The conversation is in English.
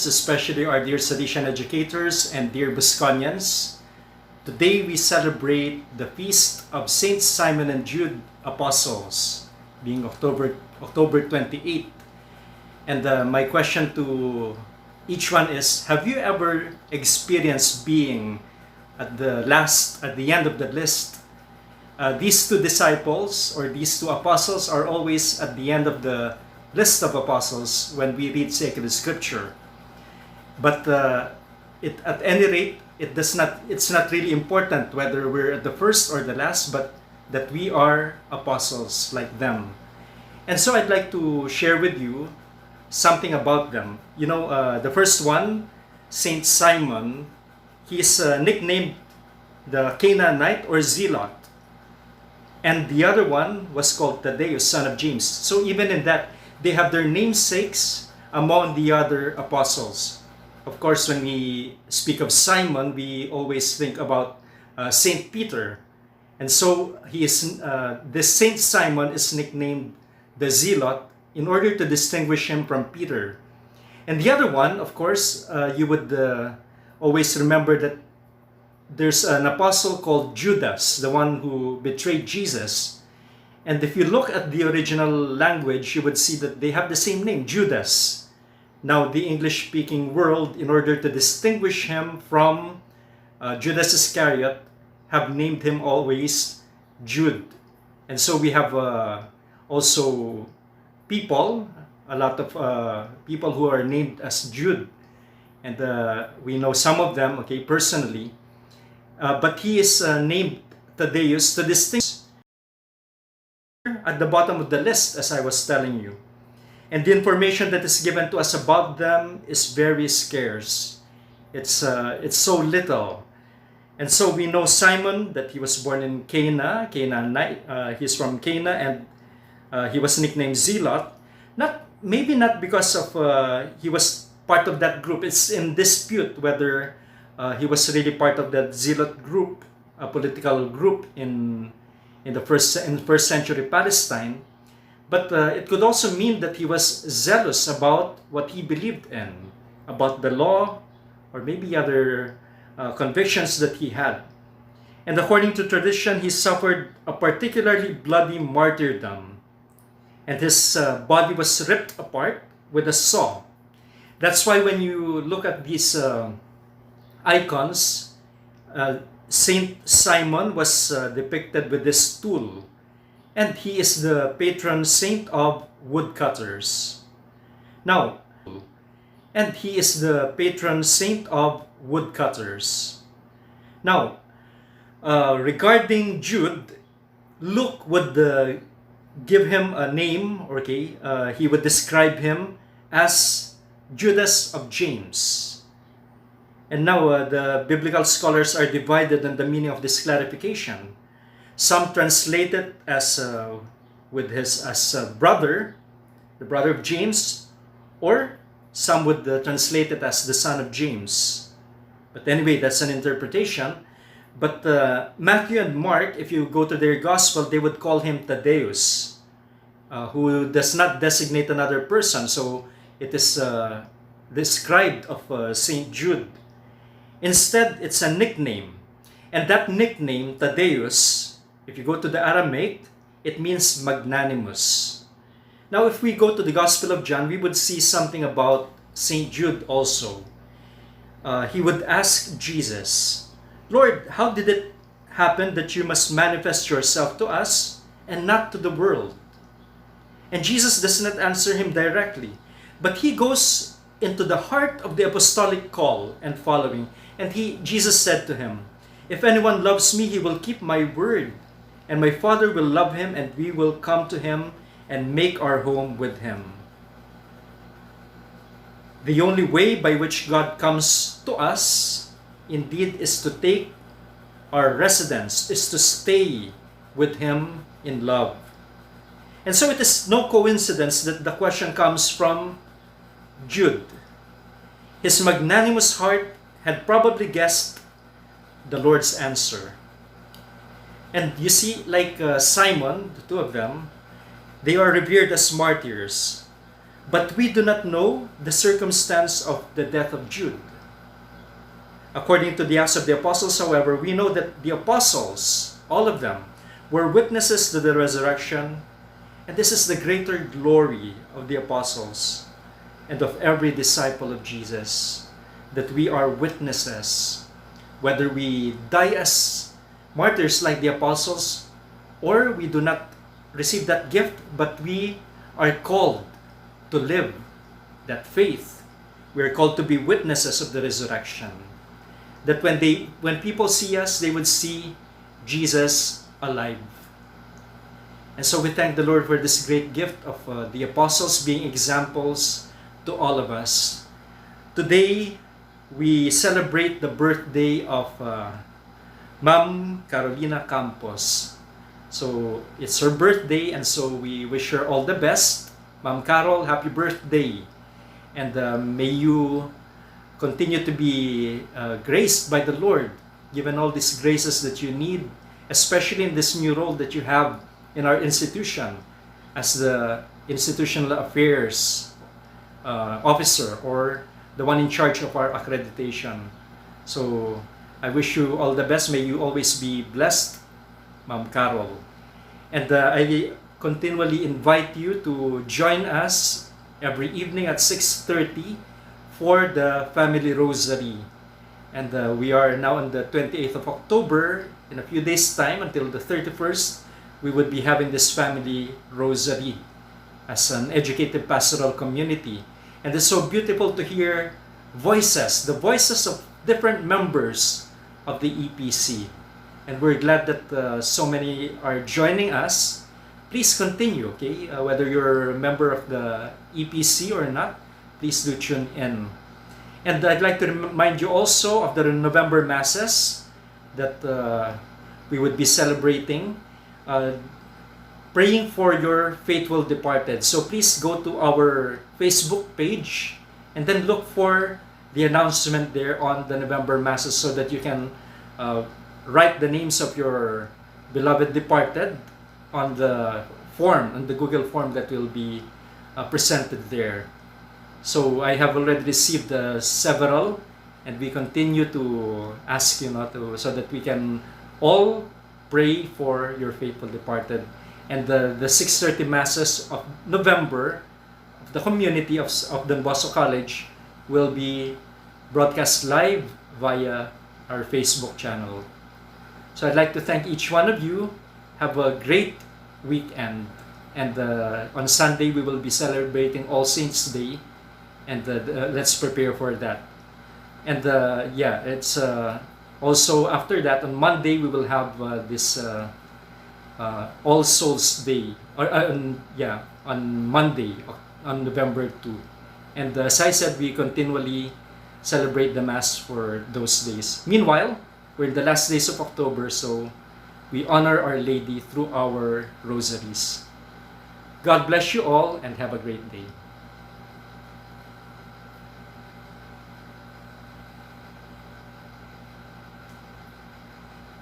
especially our dear Salesian educators and dear Busconians. Today we celebrate the feast of Saint Simon and Jude Apostles, being October 28th. And my question to each one is, have you ever experienced being at the end of the list? These two disciples or these two apostles are always at the end of the list of apostles when we read sacred scripture. But at any rate, it's not really important whether we're at the first or the last, but that we are apostles like them. And so I'd like to share with you something about them. The first one, Saint Simon, he's nicknamed the Canaanite or Zealot. And the other one was called Thaddeus, son of James. So even in that, they have their namesakes among the other apostles. Of course, when we speak of Simon, we always think about Saint Peter. And so this Saint Simon is nicknamed the Zealot in order to distinguish him from Peter. And the other one, of course, you would always remember that there's an apostle called Judas, the one who betrayed Jesus. And if you look at the original language, you would see that they have the same name, Judas. Now, the English-speaking world, in order to distinguish him from Judas Iscariot, have named him always Jude. And so we have also a lot of people who are named as Jude. And we know some of them, personally. But he is named Thaddeus to distinguish at the bottom of the list, as I was telling you. And the information that is given to us about them is very scarce. It's so little. And so we know Simon, that he was born in Canaanite. He's from Cana, and he was nicknamed Zealot. Maybe not because of he was part of that group. It's in dispute whether he was really part of that Zealot group, a political group in first century Palestine. But it could also mean that he was zealous about what he believed in, about the law, or maybe other convictions that he had. And according to tradition, he suffered a particularly bloody martyrdom. And his body was ripped apart with a saw. That's why when you look at these icons, Saint Simon was depicted with this tool. And he is the patron saint of woodcutters. Now, regarding Jude, Luke would give him a name, he would describe him as Judas of James. And now the biblical scholars are divided on the meaning of this clarification. Some translate it as brother, the brother of James, or some would translate it as the son of James. But anyway, that's an interpretation. But Matthew and Mark, if you go to their gospel, they would call him Thaddeus, who does not designate another person. So it is described of Saint Jude. Instead, it's a nickname. And that nickname, Thaddeus, if you go to the Aramaic, it means magnanimous. Now, if we go to the Gospel of John, we would see something about Saint Jude also. He would ask Jesus, "Lord, how did it happen that you must manifest yourself to us and not to the world?" And Jesus does not answer him directly, but he goes into the heart of the apostolic call and following. And Jesus said to him, "If anyone loves me, he will keep my word. And my Father will love him, and we will come to him and make our home with him." The only way by which God comes to us, indeed, is to take our residence, is to stay with him in love. And so it is no coincidence that the question comes from Jude. His magnanimous heart had probably guessed the Lord's answer. And you see, like Simon, the two of them, they are revered as martyrs. But we do not know the circumstance of the death of Jude. According to the Acts of the Apostles, however, we know that the apostles, all of them, were witnesses to the resurrection, and this is the greater glory of the apostles and of every disciple of Jesus, that we are witnesses, whether we die as martyrs like the apostles, or we do not receive that gift, but we are called to live that faith. We are called to be witnesses of the resurrection. That when people see us, they would see Jesus alive. And so we thank the Lord for this great gift of the apostles being examples to all of us. Today, we celebrate the birthday of Ma'am Carolina Campos. So it's her birthday, and so we wish her all the best. Ma'am Carol, happy birthday. And may you continue to be graced by the Lord, given all these graces that you need, especially in this new role that you have in our institution as the institutional affairs officer, or the one in charge of our accreditation. So I wish you all the best. May you always be blessed, Ma'am Carol. And I continually invite you to join us every evening at 6:30 for the Family Rosary. And we are now on the 28th of October. In a few days' time, until the 31st, we would be having this Family Rosary as an educative pastoral community. And it's so beautiful to hear voices, the voices of different members of the EPC. And we're glad that so many are joining us. Please continue, okay? Whether you're a member of the EPC or not, please do tune in. And I'd like to remind you also of the November Masses that we would be celebrating, praying for your faithful departed. So please go to our Facebook page and then look for the announcement there on the November Masses, so that you can write the names of your beloved departed on the form, on the Google form that will be presented there. So I have already received several, and we continue to ask you so that we can all pray for your faithful departed. And the 6:30 Masses of November, of the community of Don Bosco College, will be broadcast live via our Facebook channel. So I'd like to thank each one of you. Have a great weekend. And on Sunday, we will be celebrating All Saints' Day. And let's prepare for that. And it's also after that, on Monday, we will have this All Souls Day. On Monday, on November 2. And as I said, we continually celebrate the Mass for those days. Meanwhile, we're in the last days of October, so we honor Our Lady through our rosaries. God bless you all, and have a great day.